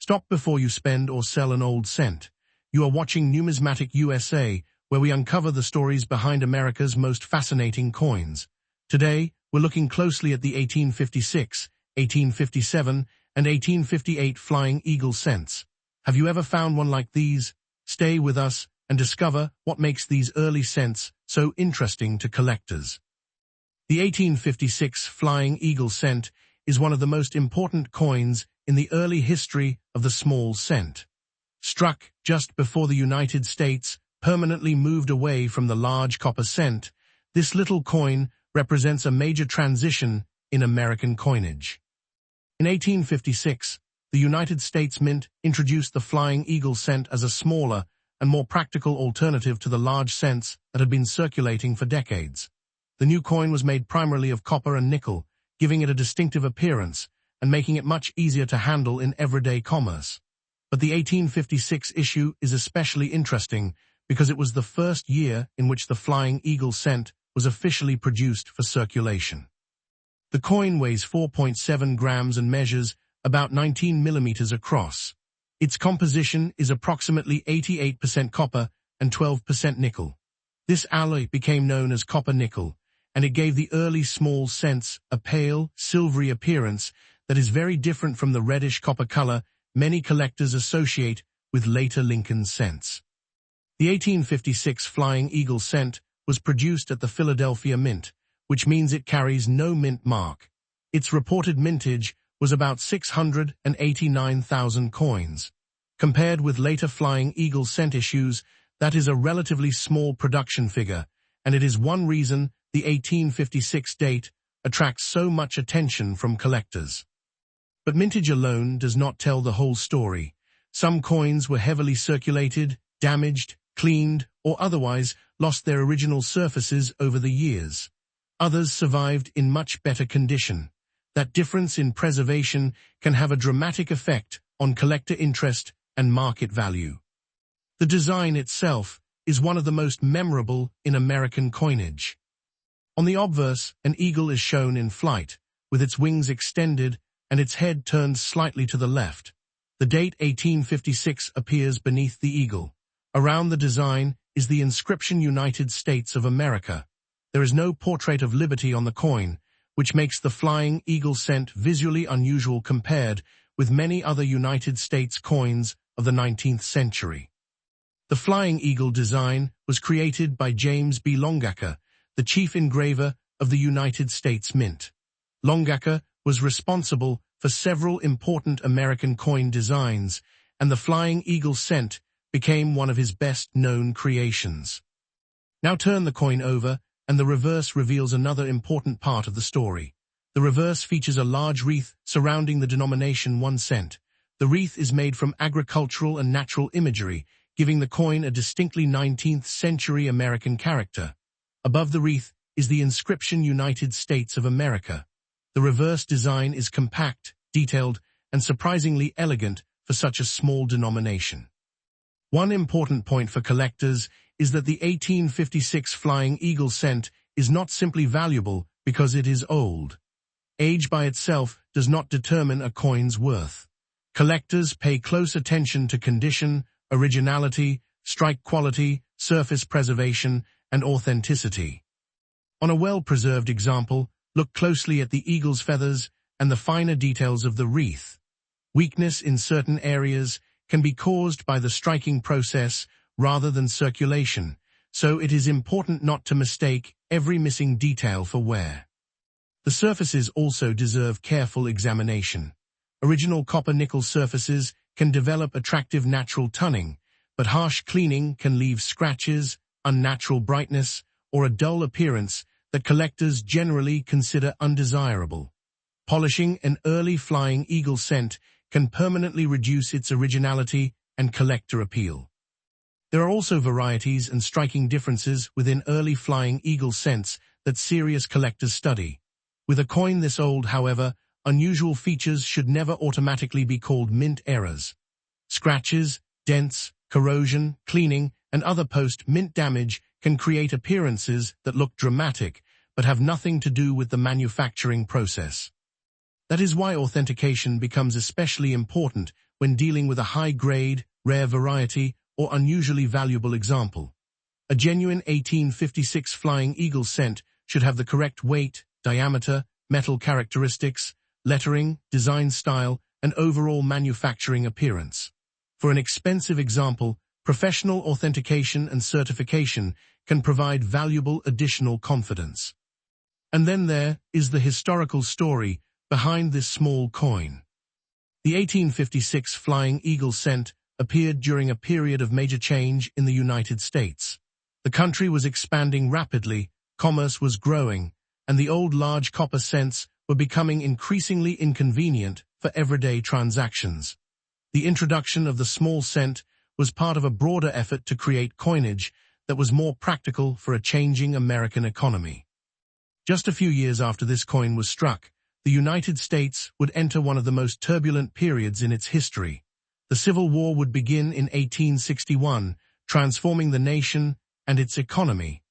Stop before you spend or sell an old cent. You are watching Numismatic USA, where we uncover the stories behind America's most fascinating coins. Today, we're looking closely at the 1856, 1857, and 1858 Flying Eagle cents. Have you ever found one like these? Stay with us and discover what makes these early cents so interesting to collectors. The 1856 Flying Eagle cent is one of the most important coins in the early history of the small cent. Struck just before the United States permanently moved away from the large copper cent, this little coin represents a major transition in American coinage. In 1856, the United States Mint introduced the Flying Eagle cent as a smaller and more practical alternative to the large cents that had been circulating for decades. The new coin was made primarily of copper and nickel, giving it a distinctive appearance and making it much easier to handle in everyday commerce. But the 1856 issue is especially interesting because it was the first year in which the Flying Eagle cent was officially produced for circulation. The coin weighs 4.7 grams and measures about 19 millimeters across. Its composition is approximately 88% copper and 12% nickel. This alloy became known as copper-nickel, and it gave the early small cents a pale, silvery appearance that is very different from the reddish copper color many collectors associate with later Lincoln cents. The 1856 Flying Eagle cent was produced at the Philadelphia Mint, which means it carries no mint mark. Its reported mintage was about 689,000 coins. Compared with later Flying Eagle cent issues, that is a relatively small production figure, and it is one reason the 1856 date attracts so much attention from collectors. But mintage alone does not tell the whole story. Some coins were heavily circulated, damaged, cleaned, or otherwise lost their original surfaces over the years. Others survived in much better condition. That difference in preservation can have a dramatic effect on collector interest and market value. The design itself is one of the most memorable in American coinage. On the obverse, an eagle is shown in flight, with its wings extended and its head turned slightly to the left. The date 1856 appears beneath the eagle. Around the design is the inscription United States of America. There is no portrait of liberty on the coin, which makes the Flying Eagle cent visually unusual compared with many other United States coins of the 19th century. The Flying Eagle design was created by James B. Longaker, the chief engraver of the United States Mint. Longaker was responsible for several important American coin designs, and the Flying Eagle cent became one of his best-known creations. Now turn the coin over, and the reverse reveals another important part of the story. The reverse features a large wreath surrounding the denomination 1 cent. The wreath is made from agricultural and natural imagery, giving the coin a distinctly 19th century American character. Above the wreath is the inscription United States of America. The reverse design is compact, detailed, and surprisingly elegant for such a small denomination. One important point for collectors is that the 1856 Flying Eagle cent is not simply valuable because it is old. Age by itself does not determine a coin's worth. Collectors pay close attention to condition, originality, strike quality, surface preservation, and authenticity. On a well-preserved example, look closely at the eagle's feathers and the finer details of the wreath. Weakness in certain areas can be caused by the striking process rather than circulation, so it is important not to mistake every missing detail for wear. The surfaces also deserve careful examination. Original copper-nickel surfaces can develop attractive natural toning, but harsh cleaning can leave scratches, unnatural brightness, or a dull appearance that collectors generally consider undesirable. Polishing an early Flying Eagle cent can permanently reduce its originality and collector appeal. There are also varieties and striking differences within early Flying Eagle cents that serious collectors study. With a coin this old, however, unusual features should never automatically be called mint errors. Scratches, dents, corrosion, cleaning, and other post-mint damage can create appearances that look dramatic but have nothing to do with the manufacturing process. That is why authentication becomes especially important when dealing with a high-grade, rare variety, or unusually valuable example. A genuine 1856 Flying Eagle cent should have the correct weight, diameter, metal characteristics, lettering, design style, and overall manufacturing appearance. For an expensive example, professional authentication and certification can provide valuable additional confidence. And then there is the historical story behind this small coin. The 1856 Flying Eagle cent appeared during a period of major change in the United States. The country was expanding rapidly, commerce was growing, and the old large copper cents were becoming increasingly inconvenient for everyday transactions. The introduction of the small cent was part of a broader effort to create coinage that was more practical for a changing American economy. Just a few years after this coin was struck, the United States would enter one of the most turbulent periods in its history. The Civil War would begin in 1861, transforming the nation and its economy.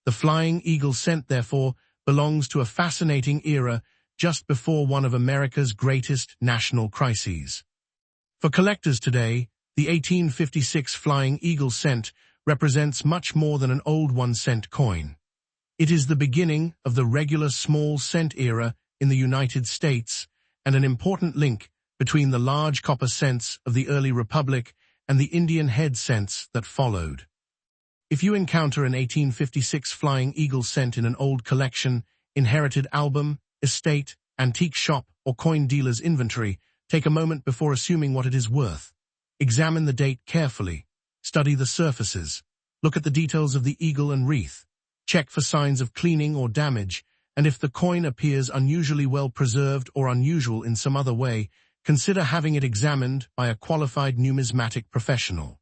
The Flying Eagle cent, therefore, belongs to a fascinating era just before one of America's greatest national crises. For collectors today, the 1856 Flying Eagle cent represents much more than an old 1-cent coin. It is the beginning of the regular small cent era in the United States and an important link between the large copper cents of the early Republic and the Indian head cents that followed. If you encounter an 1856 Flying Eagle cent in an old collection, inherited album, estate, antique shop, or coin dealer's inventory, take a moment before assuming what it is worth. Examine the date carefully. Study the surfaces. Look at the details of the eagle and wreath. Check for signs of cleaning or damage, and if the coin appears unusually well preserved or unusual in some other way, consider having it examined by a qualified numismatic professional.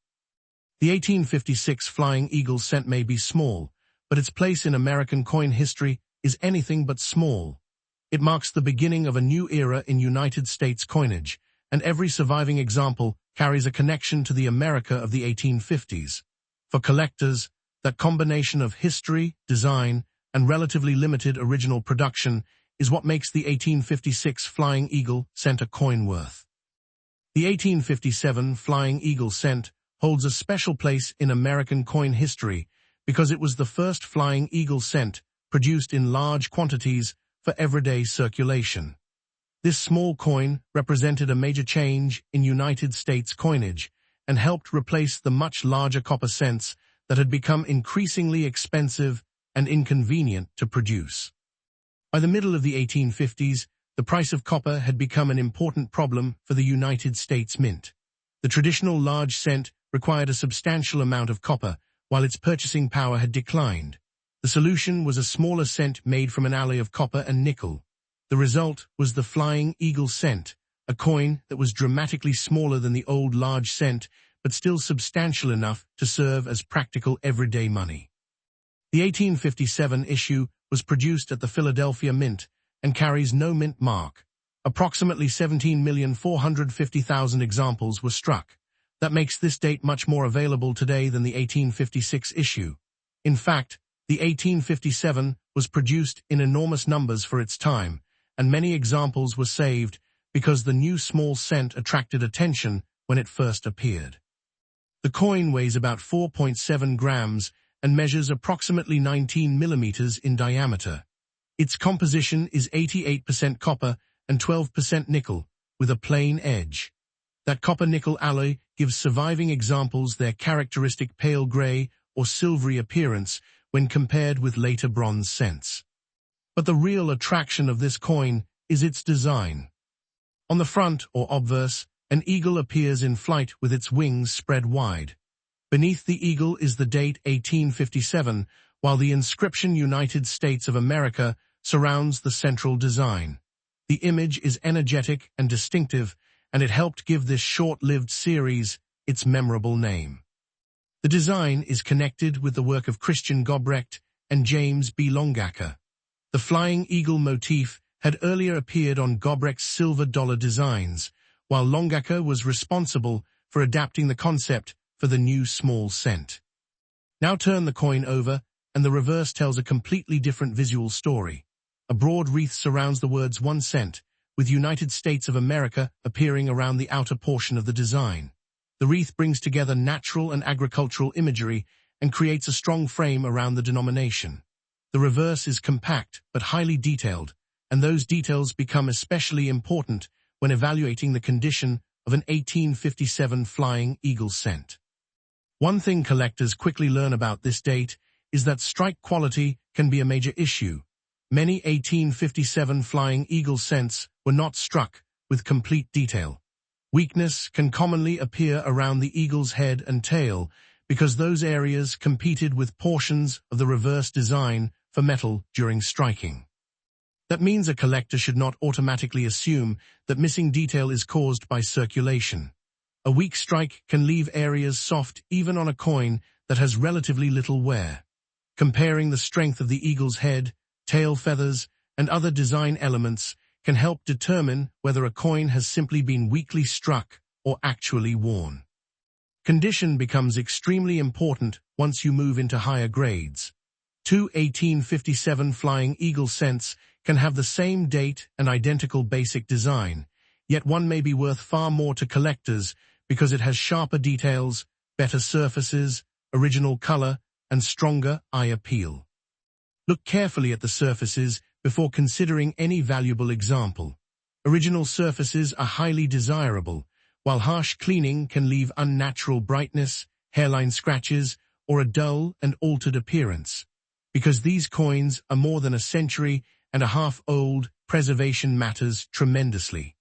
The 1856 Flying Eagle cent may be small, but its place in American coin history is anything but small. It marks the beginning of a new era in United States coinage, and every surviving example carries a connection to the America of the 1850s. For collectors, that combination of history, design, and relatively limited original production is what makes the 1856 Flying Eagle cent a coin worth. The 1857 Flying Eagle cent holds a special place in American coin history because it was the first Flying Eagle cent produced in large quantities for everyday circulation. This small coin represented a major change in United States coinage and helped replace the much larger copper cents that had become increasingly expensive and inconvenient to produce. By the middle of the 1850s, the price of copper had become an important problem for the United States Mint. The traditional large cent required a substantial amount of copper, while its purchasing power had declined. The solution was a smaller cent made from an alloy of copper and nickel. The result was the Flying Eagle cent, a coin that was dramatically smaller than the old large cent, but still substantial enough to serve as practical everyday money. The 1857 issue was produced at the Philadelphia Mint and carries no mint mark. Approximately 17,450,000 examples were struck. That makes this date much more available today than the 1856 issue. In fact, the 1857 was produced in enormous numbers for its time, and many examples were saved because the new small cent attracted attention when it first appeared. The coin weighs about 4.7 grams and measures approximately 19 millimeters in diameter. Its composition is 88% copper and 12% nickel, with a plain edge. That copper-nickel alloy gives surviving examples their characteristic pale gray or silvery appearance when compared with later bronze cents. But the real attraction of this coin is its design. On the front, or obverse, an eagle appears in flight with its wings spread wide. Beneath the eagle is the date 1857, while the inscription United States of America surrounds the central design. The image is energetic and distinctive, and it helped give this short-lived series its memorable name. The design is connected with the work of Christian Gobrecht and James B. Longacker. The Flying Eagle motif had earlier appeared on Gobrecht's silver dollar designs, while Longacker was responsible for adapting the concept for the new small cent. Now turn the coin over, and the reverse tells a completely different visual story. A broad wreath surrounds the words 1 cent, with United States of America appearing around the outer portion of the design. The wreath brings together natural and agricultural imagery and creates a strong frame around the denomination. The reverse is compact but highly detailed, and those details become especially important when evaluating the condition of an 1857 Flying Eagle cent. One thing collectors quickly learn about this date is that strike quality can be a major issue. Many 1857 Flying Eagle cents were not struck with complete detail. Weakness can commonly appear around the eagle's head and tail because those areas competed with portions of the reverse design for metal during striking. That means a collector should not automatically assume that missing detail is caused by circulation. A weak strike can leave areas soft even on a coin that has relatively little wear. Comparing the strength of the eagle's head, tail feathers, and other design elements can help determine whether a coin has simply been weakly struck or actually worn. Condition becomes extremely important once you move into higher grades. Two 1857 Flying Eagle cents can have the same date and identical basic design, yet one may be worth far more to collectors because it has sharper details, better surfaces, original color, and stronger eye appeal. Look carefully at the surfaces before considering any valuable example. Original surfaces are highly desirable, while harsh cleaning can leave unnatural brightness, hairline scratches, or a dull and altered appearance. Because these coins are more than a century and a half old, preservation matters tremendously.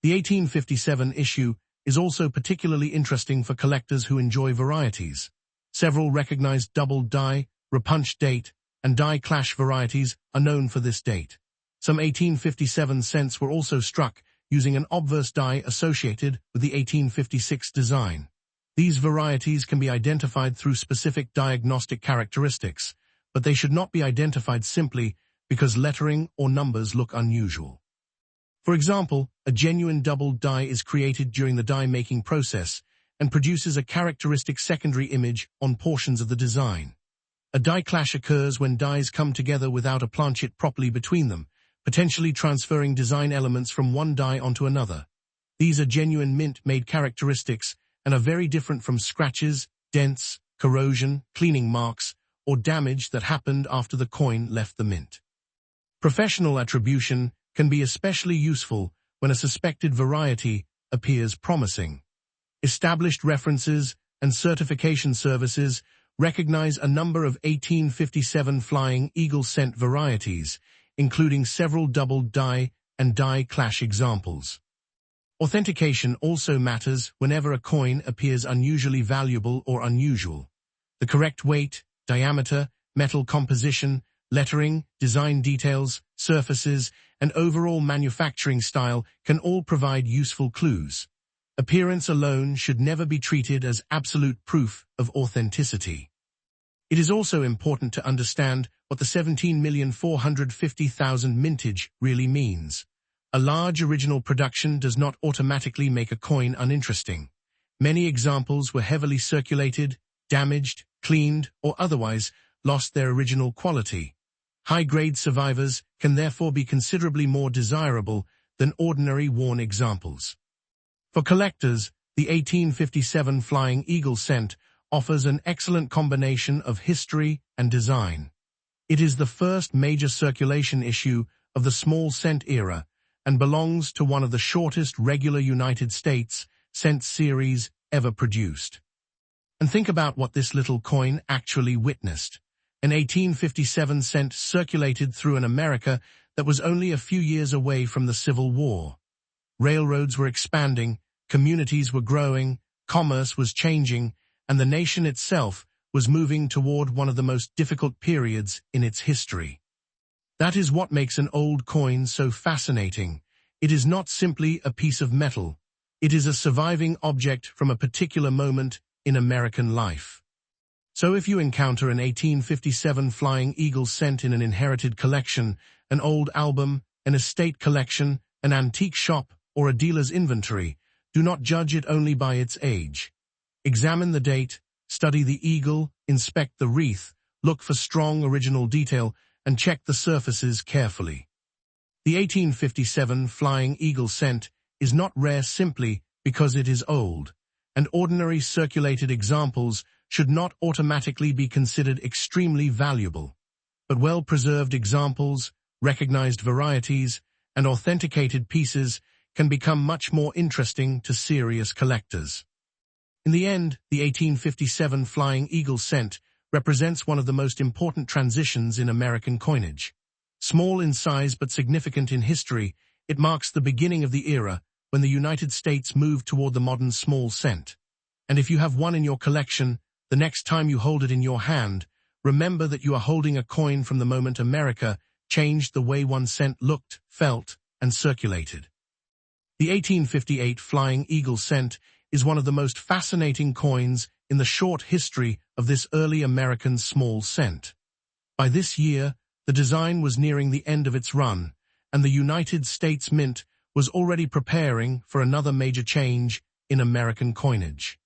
The 1857 issue is also particularly interesting for collectors who enjoy varieties. Several recognized double die, repunch date, and die clash varieties are known for this date. Some 1857 cents were also struck using an obverse die associated with the 1856 design. These varieties can be identified through specific diagnostic characteristics, but they should not be identified simply because lettering or numbers look unusual. For example, a genuine double die is created during the die-making process and produces a characteristic secondary image on portions of the design. A die clash occurs when dies come together without a planchet properly between them, potentially transferring design elements from one die onto another. These are genuine mint-made characteristics and are very different from scratches, dents, corrosion, cleaning marks, or damage that happened after the coin left the mint. Professional attribution can be especially useful when a suspected variety appears promising. Established references and certification services recognize a number of 1857 Flying Eagle cent varieties, including several double die and die clash examples. Authentication also matters whenever a coin appears unusually valuable or unusual. The correct weight, diameter, metal composition, lettering, design details, surfaces, and overall manufacturing style can all provide useful clues. Appearance alone should never be treated as absolute proof of authenticity. It is also important to understand what the 17,450,000 mintage really means. A large original production does not automatically make a coin uninteresting. Many examples were heavily circulated, damaged, cleaned, or otherwise lost their original quality. High-grade survivors can therefore be considerably more desirable than ordinary worn examples. For collectors, the 1857 Flying Eagle cent offers an excellent combination of history and design. It is the first major circulation issue of the small cent era and belongs to one of the shortest regular United States cent series ever produced. And think about what this little coin actually witnessed. An 1857 cent circulated through an America that was only a few years away from the Civil War. Railroads were expanding, communities were growing, commerce was changing, and the nation itself was moving toward one of the most difficult periods in its history. That is what makes an old coin so fascinating. It is not simply a piece of metal. It is a surviving object from a particular moment in American life. So if you encounter an 1857 Flying Eagle cent in an inherited collection, an old album, an estate collection, an antique shop, or a dealer's inventory, do not judge it only by its age. Examine the date, study the eagle, inspect the wreath, look for strong original detail, and check the surfaces carefully. The 1857 Flying Eagle cent is not rare simply because it is old, and ordinary circulated examples should not automatically be considered extremely valuable. But well-preserved examples, recognized varieties, and authenticated pieces can become much more interesting to serious collectors. In the end, the 1857 Flying Eagle cent represents one of the most important transitions in American coinage. Small in size but significant in history, it marks the beginning of the era when the United States moved toward the modern small cent. And if you have one in your collection, the next time you hold it in your hand, remember that you are holding a coin from the moment America changed the way 1 cent looked, felt, and circulated. The 1858 Flying Eagle cent is one of the most fascinating coins in the short history of this early American small cent. By this year, the design was nearing the end of its run, and the United States Mint was already preparing for another major change in American coinage.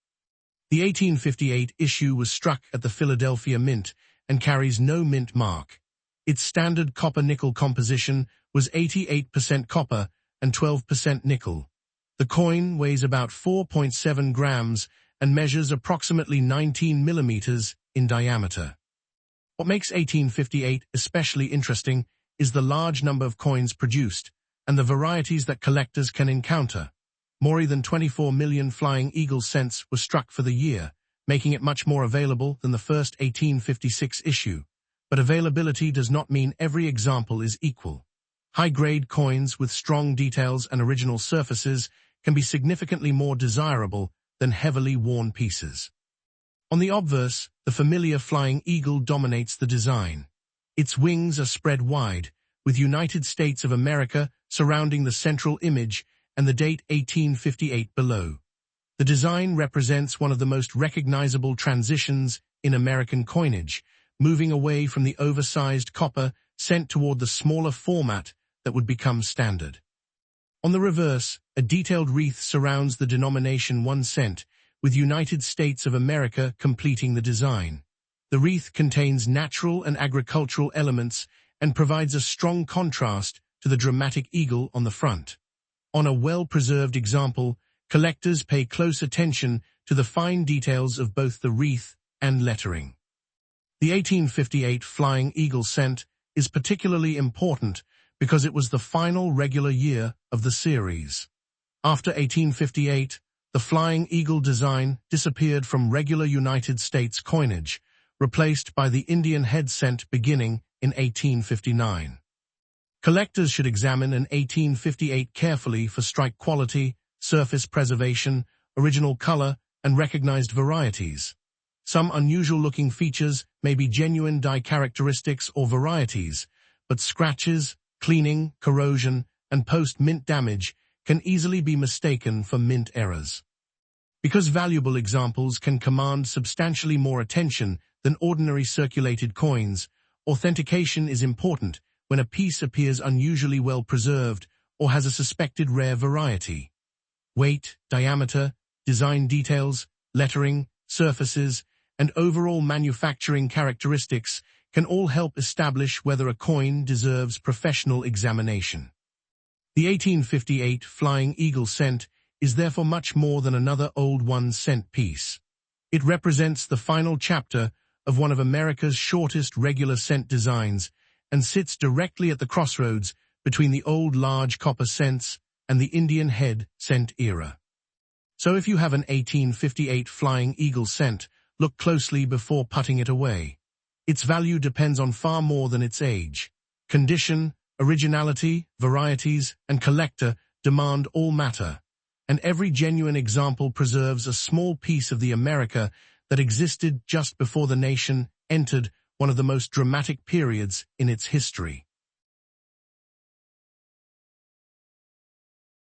The 1858 issue was struck at the Philadelphia Mint and carries no mint mark. Its standard copper-nickel composition was 88% copper and 12% nickel. The coin weighs about 4.7 grams and measures approximately 19 millimeters in diameter. What makes 1858 especially interesting is the large number of coins produced and the varieties that collectors can encounter. More than 24 million Flying Eagle cents were struck for the year, making it much more available than the first 1856 issue. But availability does not mean every example is equal. High-grade coins with strong details and original surfaces can be significantly more desirable than heavily worn pieces. On the obverse, the familiar Flying Eagle dominates the design. Its wings are spread wide, with United States of America surrounding the central image and the date 1858 below. The design represents one of the most recognizable transitions in American coinage, moving away from the oversized copper cent toward the smaller format that would become standard. On the reverse, a detailed wreath surrounds the denomination 1 cent, with United States of America completing the design. The wreath contains natural and agricultural elements and provides a strong contrast to the dramatic eagle on the front. On a well-preserved example, collectors pay close attention to the fine details of both the wreath and lettering. The 1858 Flying Eagle cent is particularly important because it was the final regular year of the series. After 1858, the Flying Eagle design disappeared from regular United States coinage, replaced by the Indian head cent beginning in 1859. Collectors should examine an 1858 carefully for strike quality, surface preservation, original color, and recognized varieties. Some unusual-looking features may be genuine die characteristics or varieties, but scratches, cleaning, corrosion, and post-mint damage can easily be mistaken for mint errors. Because valuable examples can command substantially more attention than ordinary circulated coins, authentication is important when a piece appears unusually well preserved or has a suspected rare variety. Weight, diameter, design details, lettering, surfaces, and overall manufacturing characteristics can all help establish whether a coin deserves professional examination. The 1858 Flying Eagle cent is therefore much more than another old 1 cent piece. It represents the final chapter of one of America's shortest regular cent designs and sits directly at the crossroads between the old large copper cents and the Indian head cent era. So if you have an 1858 Flying Eagle cent, look closely before putting it away. Its value depends on far more than its age. Condition, originality, varieties, and collector demand all matter, and every genuine example preserves a small piece of the America that existed just before the nation entered one of the most dramatic periods in its history.